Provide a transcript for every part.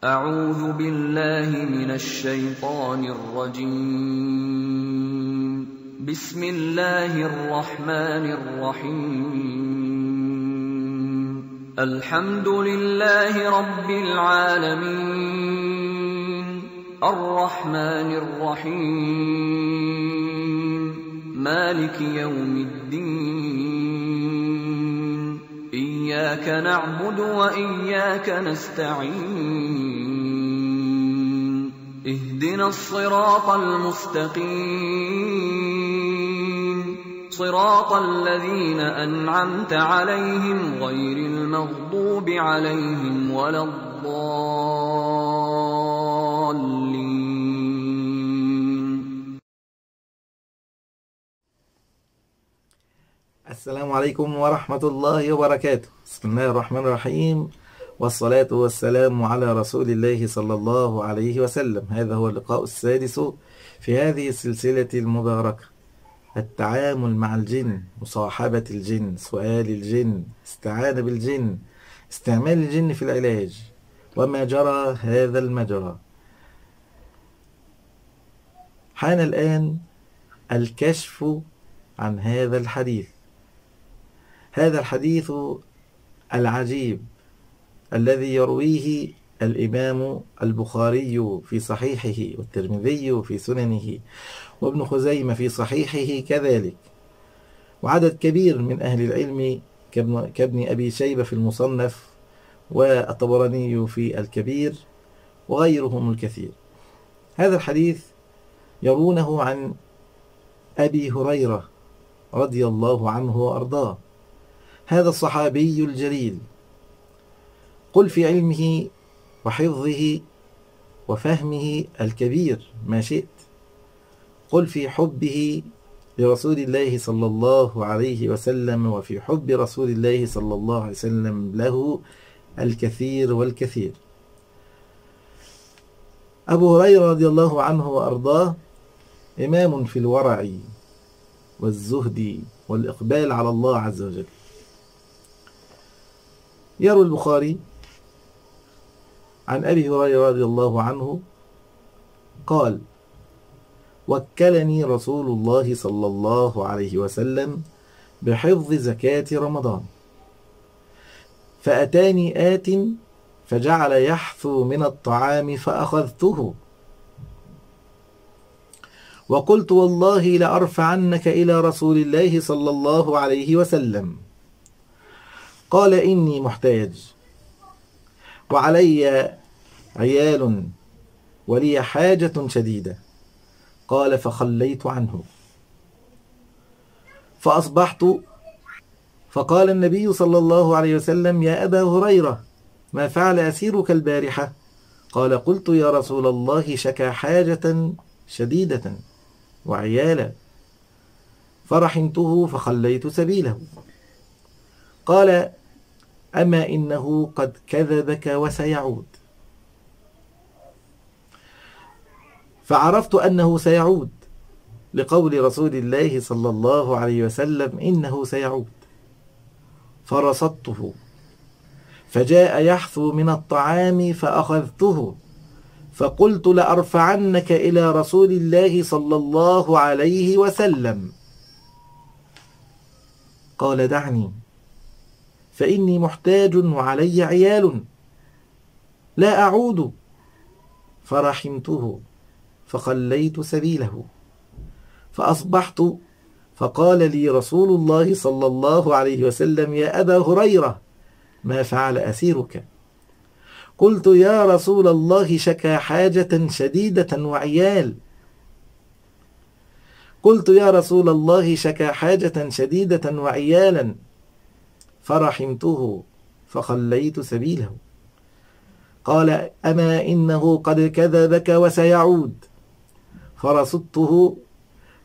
أعوذ بالله من الشيطان الرجيم. بسم الله الرحمن الرحيم. الحمد لله رب العالمين، الرحمن الرحيم، مالك يوم الدين، إياك نعبد وإياك نستعين، اهدنا الصراط المستقيم، صراط الذين أنعمت عليهم غير المغضوب عليهم ولا الضالين. السلام عليكم ورحمة الله وبركاته. بسم الله الرحمن الرحيم، والصلاة والسلام على رسول الله صلى الله عليه وسلم. هذا هو اللقاء السادس في هذه السلسلة المباركة: التعامل مع الجن، مصاحبة الجن، سؤال الجن، استعانة بالجن، استعمال الجن في العلاج، وما جرى هذا المجرى. حان الآن الكشف عن هذا الحديث، هذا الحديث العجيب الذي يرويه الإمام البخاري في صحيحه، والترمذي في سننه، وابن خزيمة في صحيحه كذلك، وعدد كبير من أهل العلم كابن أبي شيبة في المصنف، والطبراني في الكبير، وغيرهم الكثير. هذا الحديث يرونه عن أبي هريرة رضي الله عنه وأرضاه، هذا الصحابي الجليل، قل في علمه وحفظه وفهمه الكبير ما شئت، قل في حبه لرسول الله صلى الله عليه وسلم، وفي حب رسول الله صلى الله عليه وسلم له الكثير والكثير. أبو هريرة رضي الله عنه وأرضاه إمام في الورع والزهد والإقبال على الله عز وجل. يروي البخاري عن أبي هريرة رضي الله عنه قال: وكلني رسول الله صلى الله عليه وسلم بحفظ زكاة رمضان، فأتاني آت فجعل يحثو من الطعام فأخذته، وقلت والله لأرفعنك إلى رسول الله صلى الله عليه وسلم. قال: إني محتاج وعلي عيال ولي حاجة شديدة. قال: فخليت عنه فأصبحت، فقال النبي صلى الله عليه وسلم: يا أبا هريرة، ما فعل أسيرك البارحة؟ قال: قلت يا رسول الله شكى حاجة شديدة وعيالا فرحمته فخليت سبيله. قال: أما إنه قد كذبك وسيعود. فعرفت أنه سيعود لقول رسول الله صلى الله عليه وسلم: إنه سيعود. فرصدته فجاء يحثو من الطعام فأخذته، فقلت لأرفعنك إلى رسول الله صلى الله عليه وسلم. قال: دعني، فإني محتاج وعلي عيال لا أعود. فرحمته فخليت سبيله. فأصبحت فقال لي رسول الله صلى الله عليه وسلم: يا أبا هريرة، ما فعل أسيرك؟ قلت: يا رسول الله شكى حاجة شديدة وعيال. قلت: يا رسول الله شكى حاجة شديدة وعيالا فرحمته فخليت سبيله. قال: أما إنه قد كذبك وسيعود.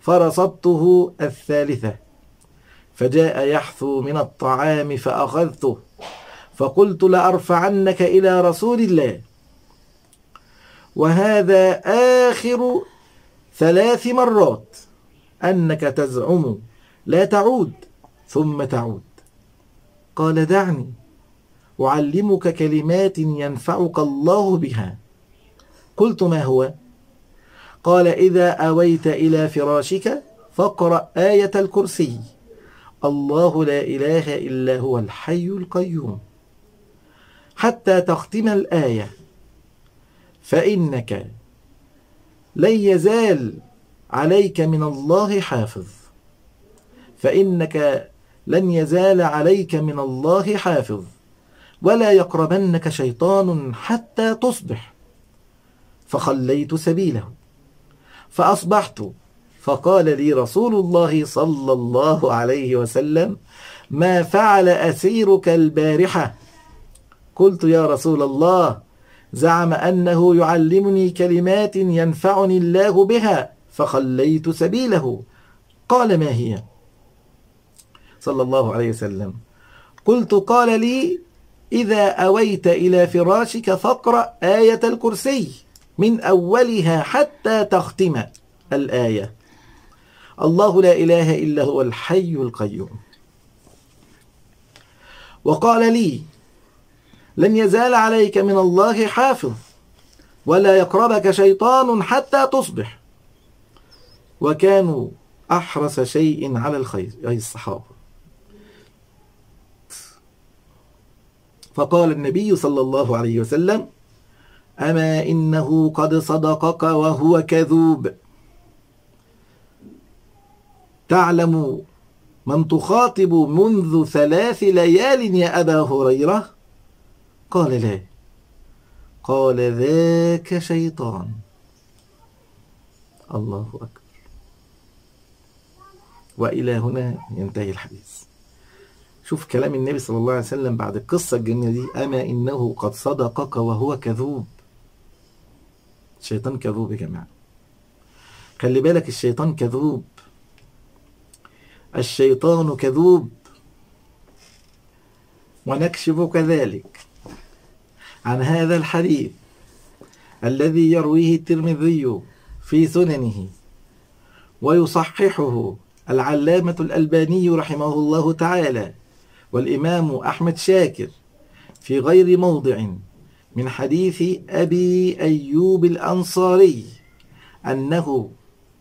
فرصدته الثالثة فجاء يحثو من الطعام فأخذته، فقلت لأرفعنك إلى رسول الله. وهذا آخر 3 مرات أنك تزعم لا تعود ثم تعود. قال: دعني، أعلمك كلمات ينفعك الله بها. قلت: ما هو؟ قال: إذا أويت إلى فراشك فاقرأ آية الكرسي: الله لا إله إلا هو الحي القيوم، حتى تختم الآية، فإنك لن يزال عليك من الله حافظ، فإنك لن يزال عليك من الله حافظ، ولا يقربنك شيطان حتى تصبح. فخليت سبيله فأصبحت، فقال لي رسول الله صلى الله عليه وسلم: ما فعل أسيرك البارحة؟ قلت: يا رسول الله، زعم أنه يعلمني كلمات ينفعني الله بها، فخليت سبيله. قال: ما هي؟ صلى الله عليه وسلم. قلت: قال لي: إذا أويت إلى فراشك فاقرأ آية الكرسي من أولها حتى تختم الآية: الله لا إله إلا هو الحي القيوم. وقال لي: لن يزال عليك من الله حافظ، ولا يقربك شيطان حتى تصبح. وكانوا أحرص شيء على الخير، أي الصحابة. فقال النبي صلى الله عليه وسلم: أما إنه قد صدقك وهو كذوب. تعلم من تخاطب منذ 3 ليال يا أبا هريرة؟ قال: لا. قال: ذاك شيطان. الله أكبر. وإلى هنا ينتهي الحديث. شوف كلام النبي صلى الله عليه وسلم بعد القصة الجميلة دي: أما إنه قد صدقك وهو كذوب. الشيطان كذوب يا جماعة، خلي بالك، الشيطان كذوب، الشيطان كذوب. ونكشف كذلك عن هذا الحديث الذي يرويه الترمذي في سننه ويصححه العلامة الألباني رحمه الله تعالى، والإمام أحمد شاكر في غير موضع، من حديث أبي أيوب الأنصاري أنه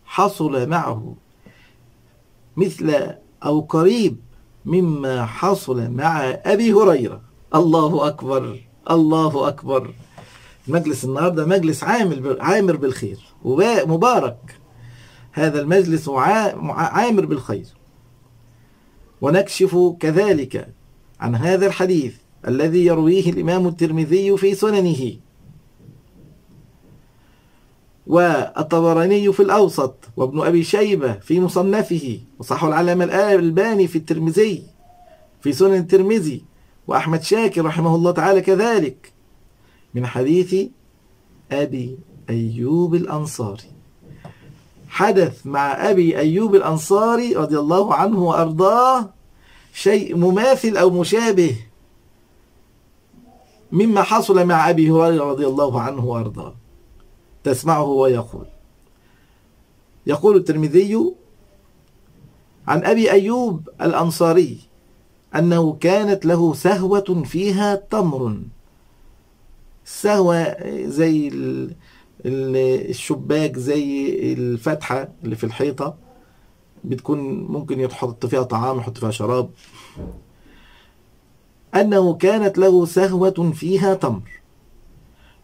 حصل معه مثل أو قريب مما حصل مع أبي هريرة. الله أكبر، الله أكبر. المجلس النهاردة مجلس عامر بالخير ومبارك، هذا المجلس عامر بالخير. ونكشف كذلك عن هذا الحديث الذي يرويه الإمام الترمذي في سننه، والطبراني في الأوسط، وابن أبي شيبة في مصنفه، وصححه العلامة الألباني في الترمذي في سنن الترمذي، وأحمد شاكر رحمه الله تعالى كذلك، من حديث أبي أيوب الأنصاري. حدث مع أبي أيوب الأنصاري رضي الله عنه وأرضاه شيء مماثل أو مشابه مما حصل مع أبي هريرة رضي الله عنه وأرضاه. تسمعه يقول الترمذي عن أبي أيوب الأنصاري أنه كانت له سهوة فيها تمر. السهوة زي الشباك، زي الفتحة اللي في الحيطة، بتكون ممكن يحط فيها طعام، يحط فيها شراب. أنه كانت له سهوة فيها تمر،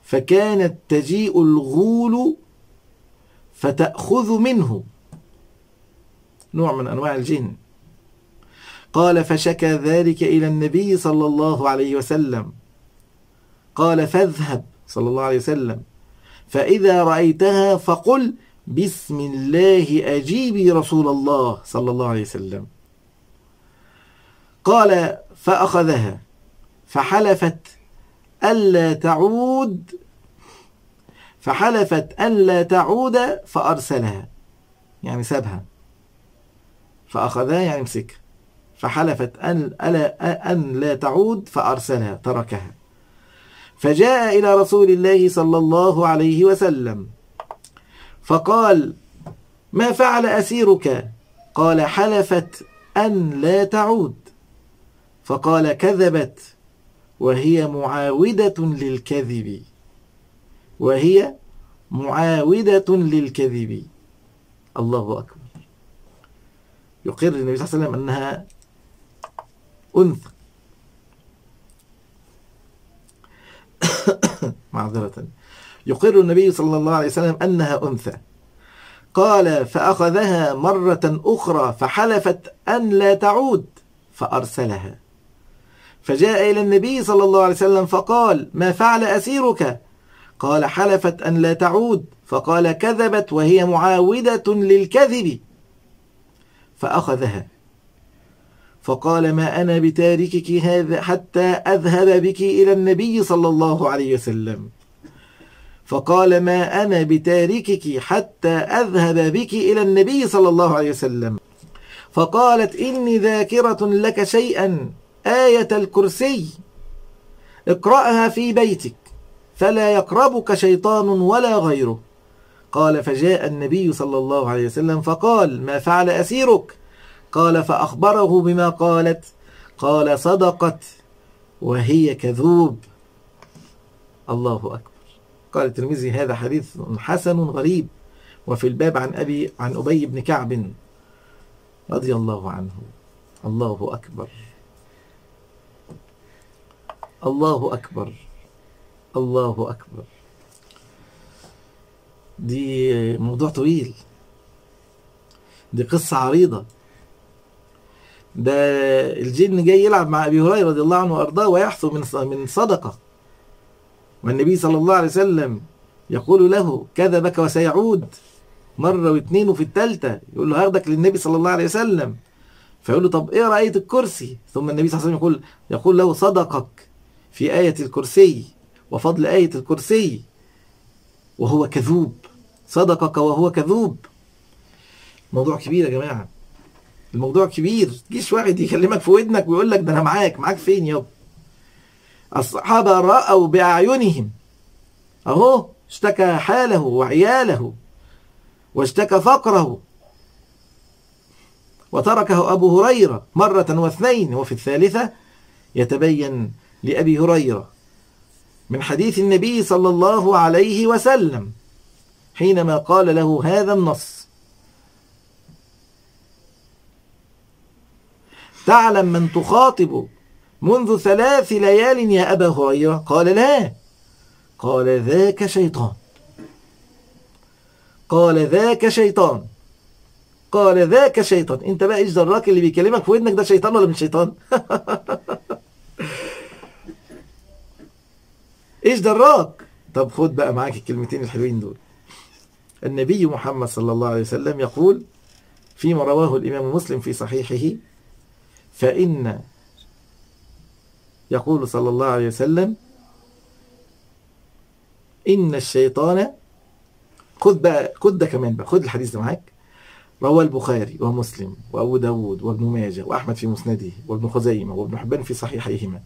فكانت تجيء الغول فتأخذ منه، نوع من أنواع الجن. قال: فشكى ذلك إلى النبي صلى الله عليه وسلم. قال: فاذهب صلى الله عليه وسلم، فإذا رأيتها فقل: بسم الله أجيبي رسول الله صلى الله عليه وسلم. قال: فأخذها فحلفت ألا تعود فأرسلها، يعني سابها. فأخذها يعني مسكها، فحلفت أن لا تعود فأرسلها، تركها. فجاء إلى رسول الله صلى الله عليه وسلم فقال: ما فعل أسيرك؟ قال: حلفت أن لا تعود. فقال: كذبت وهي معاودة للكذب، وهي معاودة للكذب. الله أكبر. يقر النبي صلى الله عليه وسلم أنها أنثى. معذرة. يقر النبي صلى الله عليه وسلم أنها أنثى. قال: فأخذها مرة أخرى فحلفت أن لا تعود فأرسلها، فجاء إلى النبي صلى الله عليه وسلم فقال: ما فعل أسيرك؟ قال: حلفت أن لا تعود. فقال: كذبت وهي معاودة للكذب. فأخذها فقال: ما أنا بتاركك هذا حتى أذهب بك إلى النبي صلى الله عليه وسلم. فقال: ما أنا بتاركك حتى أذهب بك إلى النبي صلى الله عليه وسلم. فقالت: إني ذاكرة لك شيئا، آية الكرسي، اقرأها في بيتك فلا يقربك شيطان ولا غيره. قال: فجاء النبي صلى الله عليه وسلم فقال: ما فعل أسيرك؟ قال: فأخبره بما قالت. قال: صدقت وهي كذوب. الله أكبر. قال الترمذي: هذا حديث حسن غريب. وفي الباب عن أبي بن كعب رضي الله عنه. الله أكبر، الله أكبر، الله أكبر. دي موضوع طويل، دي قصة عريضة. ده الجن جاي يلعب مع أبي هريرة رضي الله عنه وأرضاه ويحثو من صدقة، والنبي صلى الله عليه وسلم يقول له: كذبك وسيعود. مرة واثنين وفي الثالثة يقول له: هاخدك للنبي صلى الله عليه وسلم. فيقول له: طب اقرأ آية الكرسي. ثم النبي صلى الله عليه وسلم يقول له: صدقك في آية الكرسي وفضل آية الكرسي وهو كذوب. صدقك وهو كذوب. موضوع كبير يا جماعة، الموضوع كبير. جيش واحد يكلمك في ودنك ويقول لك: ده أنا معاك فين يابا؟ الصحابة رأوا بأعينهم، أهو اشتكى حاله وعياله واشتكى فقره، وتركه أبو هريرة مرة واثنين، وفي الثالثة يتبين لأبي هريرة من حديث النبي صلى الله عليه وسلم حينما قال له هذا النص: تعلم من تخاطب منذ 3 ليال يا أبا هريرة؟ قال: لا. قال: ذاك شيطان. قال: ذاك شيطان. قال: ذاك شيطان. انت بقى ايش دراك اللي بيكلمك في ودنك ده شيطان ولا مش شيطان؟ ايش دراك؟ طب خد بقى معاك الكلمتين الحلوين دول. النبي محمد صلى الله عليه وسلم يقول فيما رواه الإمام مسلم في صحيحه: يقول صلى الله عليه وسلم: إن الشيطان، خد ده كمان بقى، خد الحديث ده معاك. رواه البخاري ومسلم وأبو داود وابن ماجه وأحمد في مسنده وابن خزيمة وابن حبان في صحيحيهما.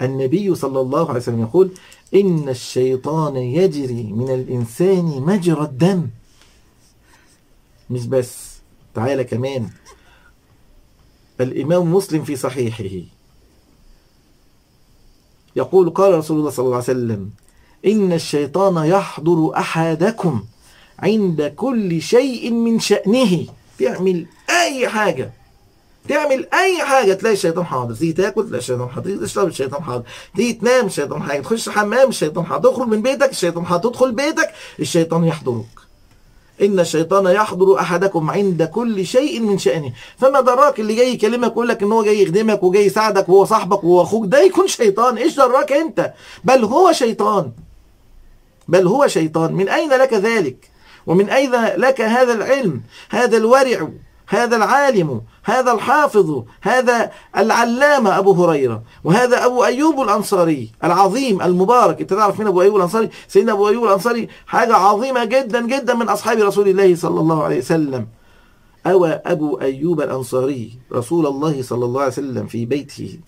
النبي صلى الله عليه وسلم يقول: إن الشيطان يجري من الإنسان مجرى الدم. مش بس، تعالى كمان الإمام مسلم في صحيحه يقول: قال رسول الله صلى الله عليه وسلم: إن الشيطان يحضر أحدكم عند كل شيء من شأنه. تعمل أي حاجة تلاقي الشيطان حاضر. تيجي تاكل تلاقي الشيطان حاضر، تيجي تشرب الشيطان حاضر، تيجي تنام الشيطان حاضر، تخش حمام الشيطان حاضر، تخرج من بيتك الشيطان حاضر، تدخل بيتك الشيطان يحضرك. إن الشيطان يحضر أحدكم عند كل شيء من شأنه. فما دراك اللي جاي يكلمك ويقول لك إن هو جاي يخدمك وجاي يساعدك وهو صاحبك وهو أخوك ده يكون شيطان؟ إيش دراك أنت؟ بل هو شيطان، بل هو شيطان. من أين لك ذلك؟ ومن أين لك هذا العلم، هذا الورع، هذا العالم، هذا الحافظ، هذا العلامة أبو هريرة، وهذا أبو أيوب الأنصاري العظيم المبارك. أنت تعرف مين أبو أيوب الأنصاري؟ سيدنا أبو أيوب الأنصاري حاجة عظيمة جدا جدا من أصحاب رسول الله صلى الله عليه وسلم. أوى أبو أيوب الأنصاري رسول الله صلى الله عليه وسلم في بيته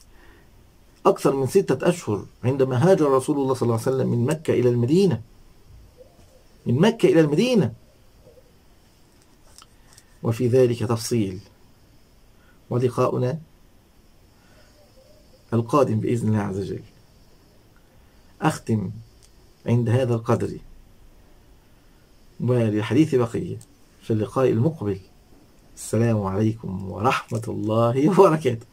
أكثر من 6 أشهر عندما هاجر رسول الله صلى الله عليه وسلم من مكة إلى المدينة، من مكة إلى المدينة. وفي ذلك تفصيل، ولقاؤنا القادم بإذن الله عز وجل أختم عند هذا القدر، وللحديث بقية في اللقاء المقبل. السلام عليكم ورحمة الله وبركاته.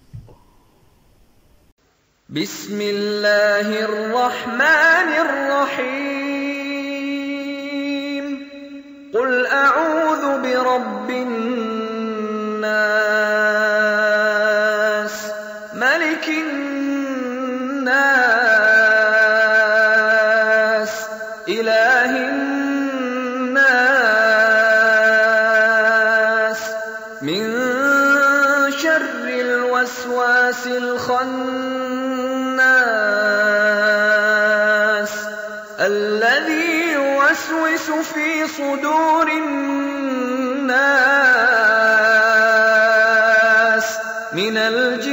بسم الله الرحمن الرحيم. قل أعوذ برب الناس، ملك الناس، إله الناس، من شر الوسواس الخناس الذي يوسوس في صدور الناس من الجنة